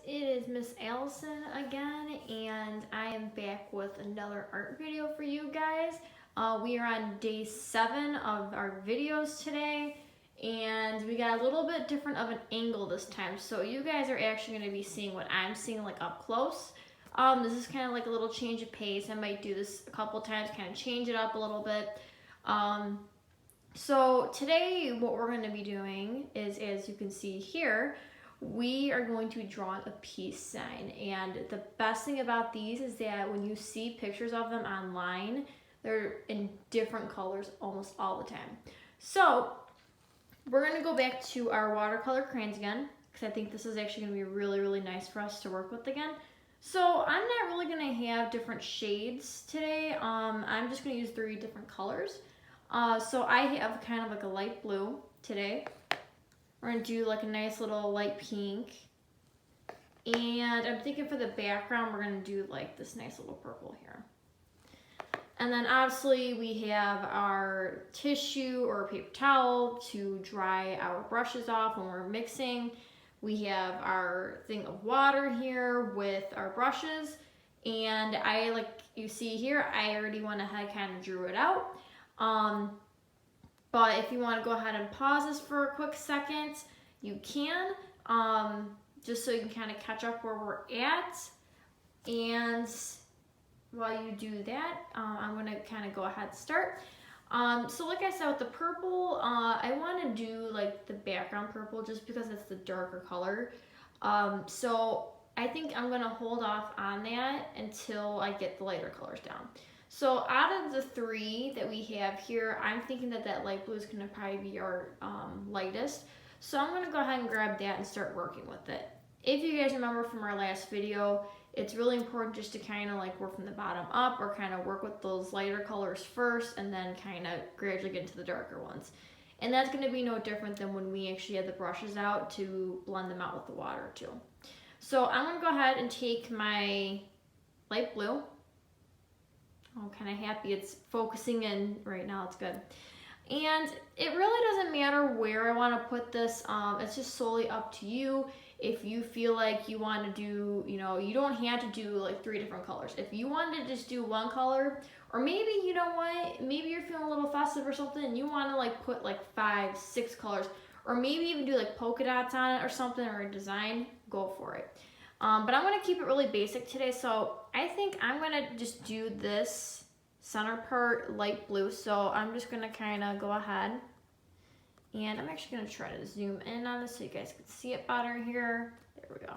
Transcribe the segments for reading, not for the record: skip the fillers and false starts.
it is Miss Allison again, and I am back with another art video for you guys. We are on day 7 of our videos today, and we got a little bit different of an angle this time, so you guys are actually going to be seeing what I'm seeing like up close. This is kind of like a little change of pace. I might do this a couple times, kind of change it up a little bit. So today what we're going to be doing is, as you can see here, we are going to be drawing a peace sign. And the best thing about these is that when you see pictures of them online, they're in different colors almost all the time. So we're going to go back to our watercolor crayons again, because I think this is actually going to be really, really nice for us to work with again. So I'm not really going to have different shades today. I'm just going to use 3 different colors. So I have kind of like a light blue today. We're going to do like a nice little light pink. And I'm thinking for the background, we're going to do like this nice little purple here. And then obviously we have our tissue or paper towel to dry our brushes off when we're mixing. We have our thing of water here with our brushes. And I, like you see here, I already went ahead, kind of drew it out. But if you want to go ahead and pause this for a quick second, you can, just so you can kind of catch up where we're at. And while you do that, I'm going to kind of go ahead and start. So like I said, with the purple, I want to do like the background purple just because it's the darker color. So I think I'm going to hold off on that until I get the lighter colors down. So out of the 3 that we have here, I'm thinking that that light blue is going to probably be our lightest. So I'm going to go ahead and grab that and start working with it. If you guys remember from our last video, it's really important just to kind of like work from the bottom up, or kind of work with those lighter colors first and then kind of gradually get into the darker ones. And that's going to be no different than when we actually had the brushes out to blend them out with the water too. So I'm going to go ahead and take my light blue. I'm kind of happy it's focusing in right now. It's good. And it really doesn't matter where I want to put this. It's just solely up to you. If you feel like you want to do, you know, you don't have to do like 3 different colors. If you wanted to just do 1 color, or maybe, you know what, maybe you're feeling a little festive or something and you want to like put like 5, 6 colors, or maybe even do like polka dots on it or something, or a design, go for it. But I'm going to keep it really basic today, so I think I'm going to just do this center part light blue. So I'm just going to kind of go ahead, and I'm actually going to try to zoom in on this so you guys can see it better here. There we go.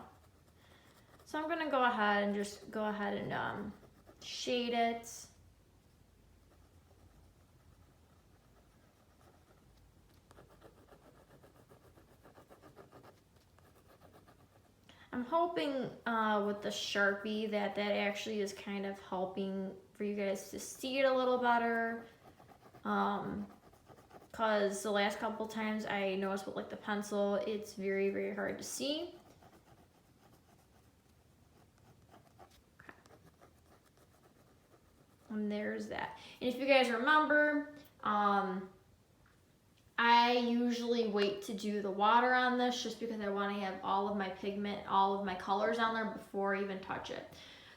So I'm going to go ahead and just go ahead and shade it. I'm hoping with the Sharpie that actually is kind of helping for you guys to see it a little better. Because the last couple times I noticed with like the pencil, it's very, very hard to see. Okay. And there's that. And if you guys remember, I usually wait to do the water on this just because I want to have all of my pigment, all of my colors on there before I even touch it.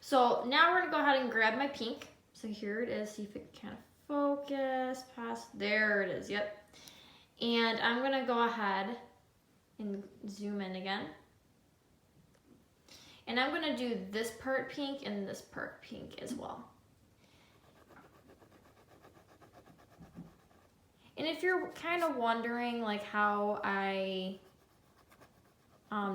So now we're going to go ahead and grab my pink. So here it is. See if it can kind of focus past. There it is. Yep. And I'm going to go ahead and zoom in again. And I'm going to do this part pink and this part pink as well. And if you're kind of wondering like how I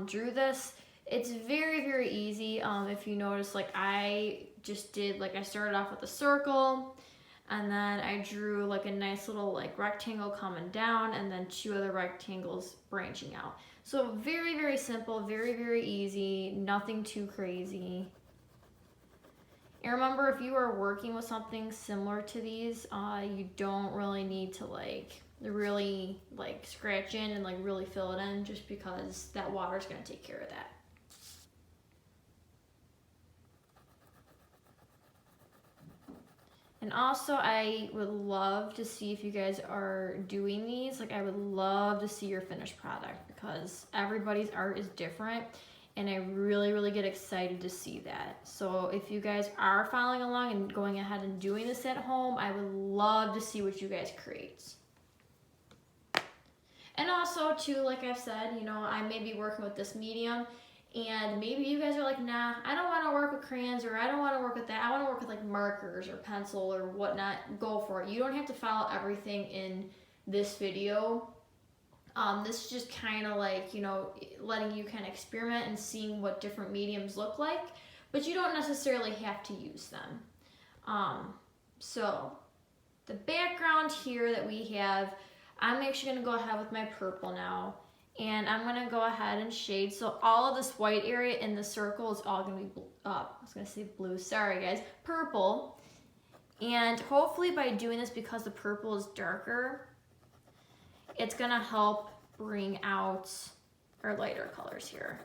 drew this, it's very, very easy. If you notice, like I just did, like I started off with a circle, and then I drew like a nice little like rectangle coming down, and then 2 other rectangles branching out. So very, very simple, very, very easy, nothing too crazy. And remember, if you are working with something similar to these, you don't really need to like really like scratch in and like really fill it in, just because that water is going to take care of that. And also, I would love to see if you guys are doing these. Like, I would love to see your finished product, because everybody's art is different. and I really, really get excited to see that. So if you guys are following along and going ahead and doing this at home, I would love to see what you guys create. And also too, like I've said, you know, I may be working with this medium, and maybe you guys are like, nah, I don't want to work with crayons, or I don't want to work with that. I want to work with like markers or pencil or whatnot. Go for it. You don't have to follow everything in this video. This is just kind of like, you know, letting you kind of experiment and seeing what different mediums look like, but you don't necessarily have to use them. So the background here that we have, I'm actually going to go ahead with my purple now, and I'm going to go ahead and shade. So all of this white area in the circle is all going to be, I was going to say blue, sorry guys, purple. And hopefully by doing this, because the purple is darker, it's gonna help bring out our lighter colors here.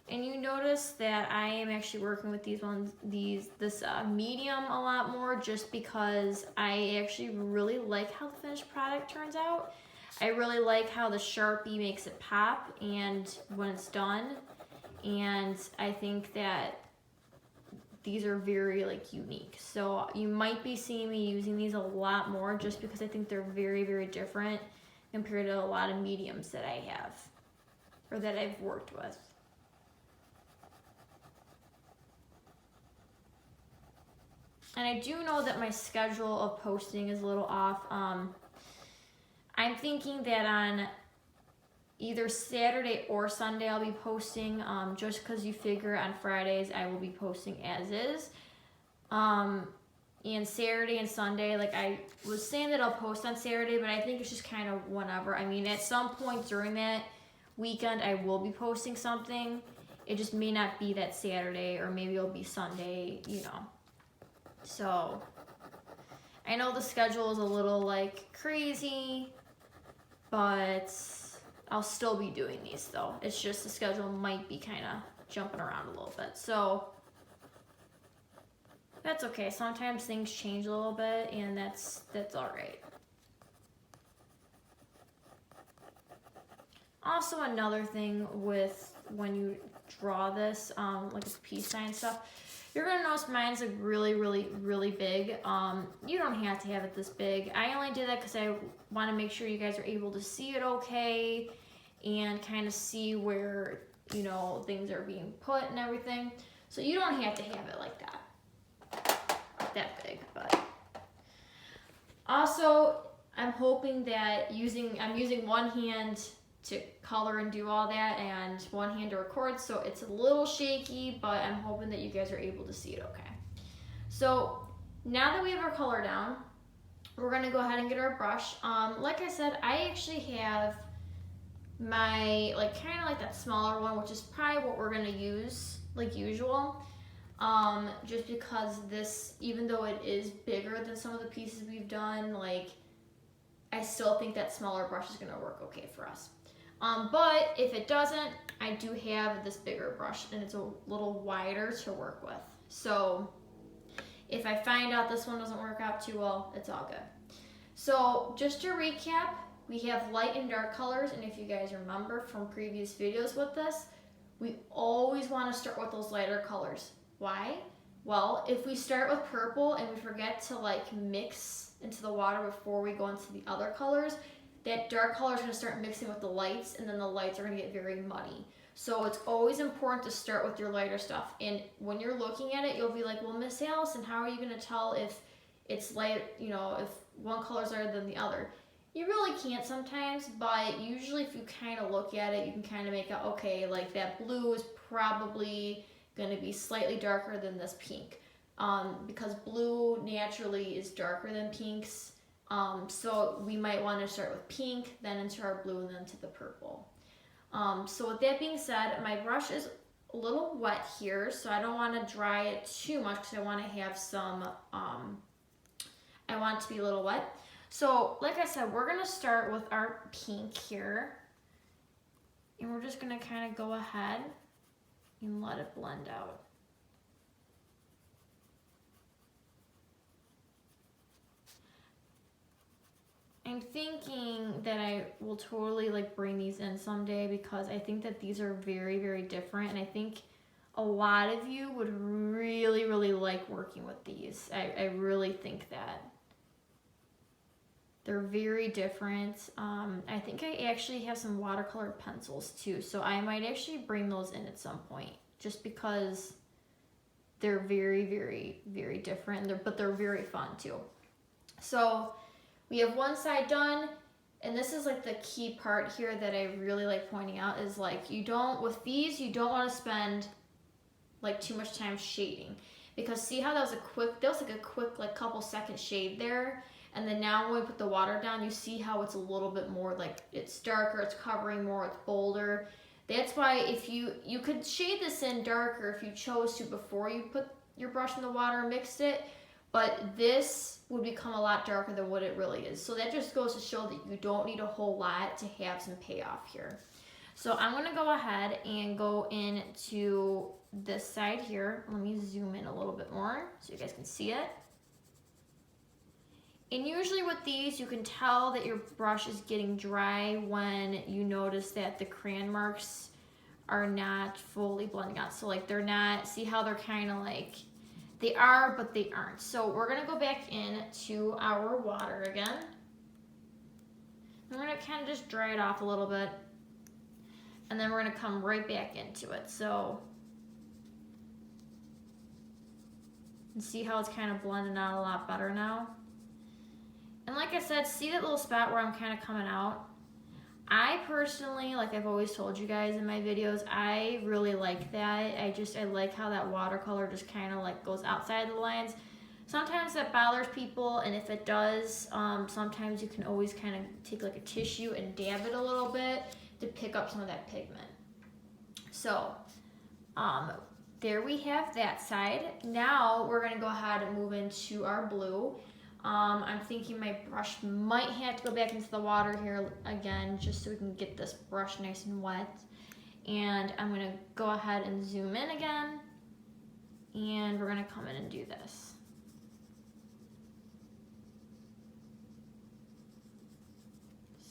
And you notice that I am actually working with this medium a lot more, just because I actually really like how the finished product turns out. I really like how the Sharpie makes it pop and when it's done. And I think that these are very like unique. So you might be seeing me using these a lot more, just because I think they're very, very different compared to a lot of mediums that I have or that I've worked with. And I do know that my schedule of posting is a little off. I'm thinking that on either Saturday or Sunday I'll be posting, just because you figure on Fridays I will be posting as is. And Saturday and Sunday, like I was saying that I'll post on Saturday, but I think it's just kind of whenever. I mean, at some point during that weekend I will be posting something. It just may not be that Saturday, or maybe it'll be Sunday, you know. So I know the schedule is a little like crazy, but I'll still be doing these though. It's just the schedule might be kind of jumping around a little bit. So that's okay. Sometimes things change a little bit, and that's all right. Also, another thing with when you draw this, like a peace sign stuff, you're gonna notice mine's like really, really, really big. You don't have to have it this big. I only did that because I want to make sure you guys are able to see it okay, and kind of see where, you know, things are being put and everything. So you don't have to have it like that big. But also, I'm hoping that I'm using one hand to color and do all that, and one hand to record, so it's a little shaky, but I'm hoping that you guys are able to see it okay. So now that we have our color down, we're gonna go ahead and get our brush. Like I said, I actually have my kind of like that smaller one, which is probably what we're gonna use like usual. Just because this, even though it is bigger than some of the pieces we've done, like I still think that smaller brush is gonna work okay for us. But if it doesn't, I do have this bigger brush, and it's a little wider to work with. So if I find out this one doesn't work out too well, it's all good. So just to recap, we have light and dark colors, and if you guys remember from previous videos with this, we always want to start with those lighter colors. Why? Well, if we start with purple and we forget to like mix into the water before we go into the other colors, that dark color is going to start mixing with the lights, and then the lights are going to get very muddy. So it's always important to start with your lighter stuff. And when you're looking at it, you'll be like, well, Miss Allison, how are you going to tell if it's light, you know, if one color is lighter than the other? You really can't sometimes, but usually if you kind of look at it, you can kind of make out, okay, like that blue is probably going to be slightly darker than this pink. Because blue naturally is darker than pinks. So we might want to start with pink, then into our blue, and then to the purple. So with that being said, my brush is a little wet here, so I don't want to dry it too much because I want to have some, I want it to be a little wet. So like I said, we're going to start with our pink here, and we're just going to kind of go ahead and let it blend out. I'm thinking that I will totally like bring these in someday because I think that these are very, very different, and I think a lot of you would really, really like working with these. I really think that. They're very different. I think I actually have some watercolor pencils too, so I might actually bring those in at some point just because they're very, very, very different, but they're very fun too. So we have one side done, and this is like the key part here that I really like pointing out is like with these, you don't want to spend like too much time shading, because see how that was like a quick like couple second shade there, and then now when we put the water down, you see how it's a little bit more like it's darker, it's covering more, it's bolder. That's why if you could shade this in darker if you chose to before you put your brush in the water and mixed it, but this would become a lot darker than what it really is. So that just goes to show that you don't need a whole lot to have some payoff here. So I'm gonna go ahead and go into this side here. Let me zoom in a little bit more so you guys can see it. And usually with these, you can tell that your brush is getting dry when you notice that the crayon marks are not fully blending out. So like they're not, see how they're kind of like, they are, but they aren't. So we're gonna go back into our water again. And we're gonna kind of just dry it off a little bit. And then we're gonna come right back into it. So, and see how it's kind of blending out a lot better now. And like I said, see that little spot where I'm kind of coming out? I personally, like I've always told you guys in my videos, I really like that. I like how that watercolor just kind of like goes outside the lines. Sometimes that bothers people, and if it does, sometimes you can always kind of take like a tissue and dab it a little bit to pick up some of that pigment. So, there we have that side. Now we're gonna go ahead and move into our blue. I'm thinking my brush might have to go back into the water here again, just so we can get this brush nice and wet. And I'm gonna go ahead and zoom in again, and we're gonna come in and do this.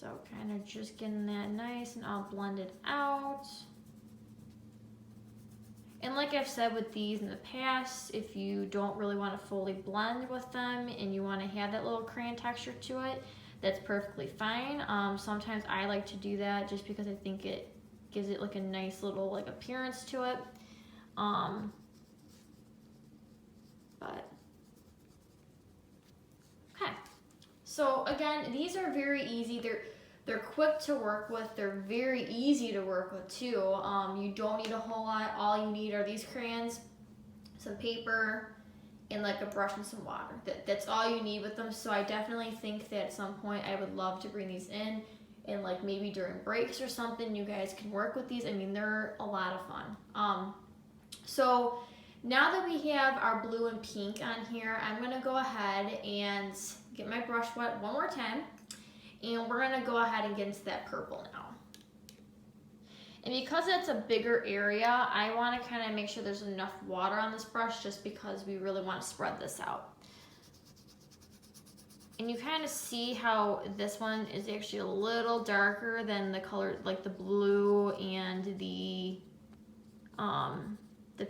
So kind of just getting that nice and all blended out. And like I've said with these in the past, if you don't really want to fully blend with them and you want to have that little crayon texture to it, that's perfectly fine. Sometimes I like to do that just because I think it gives it like a nice little like appearance to it. But okay. So again, these are very easy. They're quick to work with. They're very easy to work with too. You don't need a whole lot. All you need are these crayons, some paper, and like a brush and some water. That's all you need with them. So I definitely think that at some point I would love to bring these in, and like maybe during breaks or something, you guys can work with these. I mean, they're a lot of fun. So now that we have our blue and pink on here, I'm gonna go ahead and get my brush wet one more time. And we're gonna go ahead and get into that purple now. And because it's a bigger area, I wanna kinda make sure there's enough water on this brush just because we really wanna spread this out. And you kind of see how this one is actually a little darker than the color, like the blue and the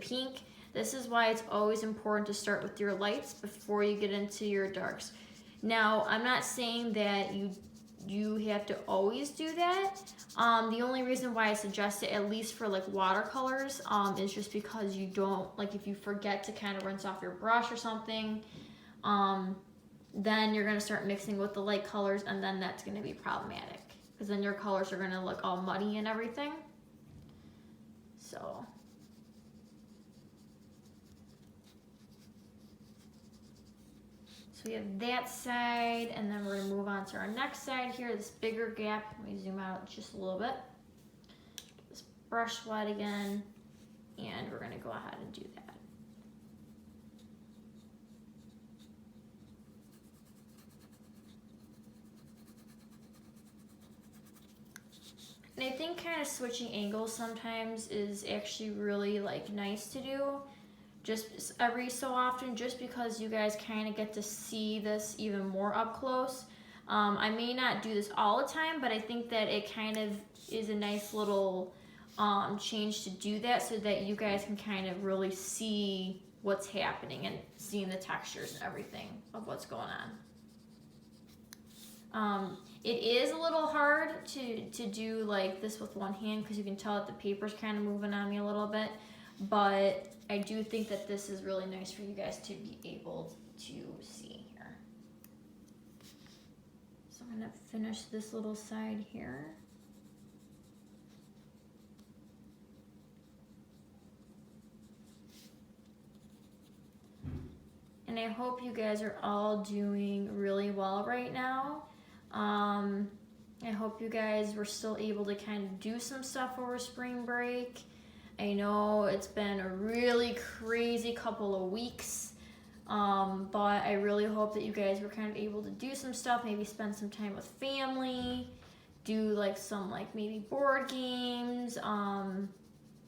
pink. This is why it's always important to start with your lights before you get into your darks. Now, I'm not saying that you have to always do that. The only reason why I suggest it, at least for like watercolors, is just because you don't, like if you forget to kind of rinse off your brush or something, then you're gonna start mixing with the light colors, and then that's gonna be problematic because then your colors are gonna look all muddy and everything. So. We have that side, and then we're gonna move on to our next side here, this bigger gap. Let me zoom out just a little bit. Get this brush wet again, and we're gonna go ahead and do that. And I think kind of switching angles sometimes is actually really like nice to do. Just every so often, just because you guys kind of get to see this even more up close. I may not do this all the time, but I think that it kind of is a nice little change to do that so that you guys can kind of really see what's happening and seeing the textures and everything of what's going on. It is a little hard to do like this with one hand because you can tell that the paper's kind of moving on me a little bit, but I do think that this is really nice for you guys to be able to see here. So I'm gonna finish this little side here. And I hope you guys are all doing really well right now. I hope you guys were still able to kind of do some stuff over spring break. I know it's been a really crazy couple of weeks, but I really hope that you guys were kind of able to do some stuff, maybe spend some time with family, do like some like maybe board games,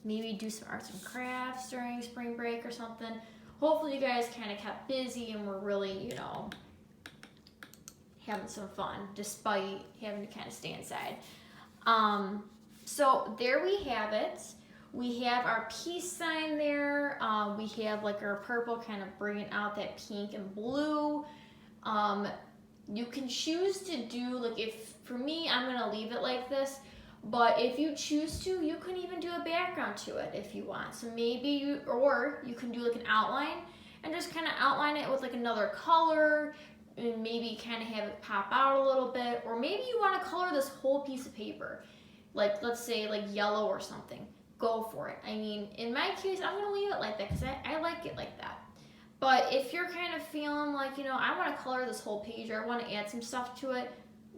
maybe do some arts and crafts during spring break or something. Hopefully you guys kind of kept busy and were really, you know, having some fun despite having to kind of stay inside. So there we have it. We have our peace sign there. We have like our purple kind of bringing out that pink and blue. You can choose to do, like, if for me, I'm gonna leave it like this, but if you choose to, you can even do a background to it if you want. So maybe you can do like an outline and just kind of outline it with like another color and maybe kind of have it pop out a little bit. Or maybe you want to color this whole piece of paper, like let's say like yellow or something. Go for it. I mean, in my case, I'm gonna leave it like that because I like it like that. But if you're kind of feeling like, you know, I want to color this whole page or I want to add some stuff to it,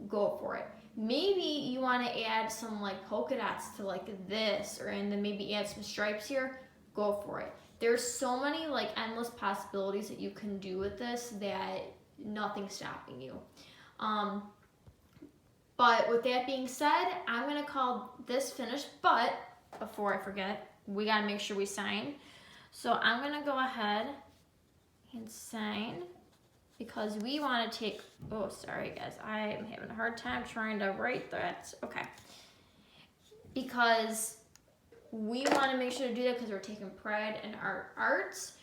go for it. Maybe you want to add some like polka dots to like this, and then maybe add some stripes here, go for it. There's so many like endless possibilities that you can do with this that nothing's stopping you. But with that being said, I'm gonna call this finished, but before I forget, we gotta make sure we sign. So I'm gonna go ahead and sign because we want to take, oh, sorry guys, I am having a hard time trying to write that. Okay. Because we want to make sure to do that because we're taking pride in our arts.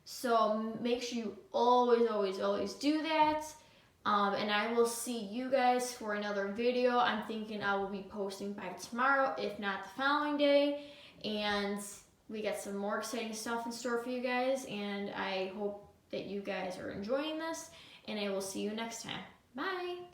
So make sure you always, always, always do that. And I will see you guys for another video. I'm thinking I will be posting by tomorrow, if not the following day. And we got some more exciting stuff in store for you guys. And I hope that you guys are enjoying this, and I will see you next time. Bye!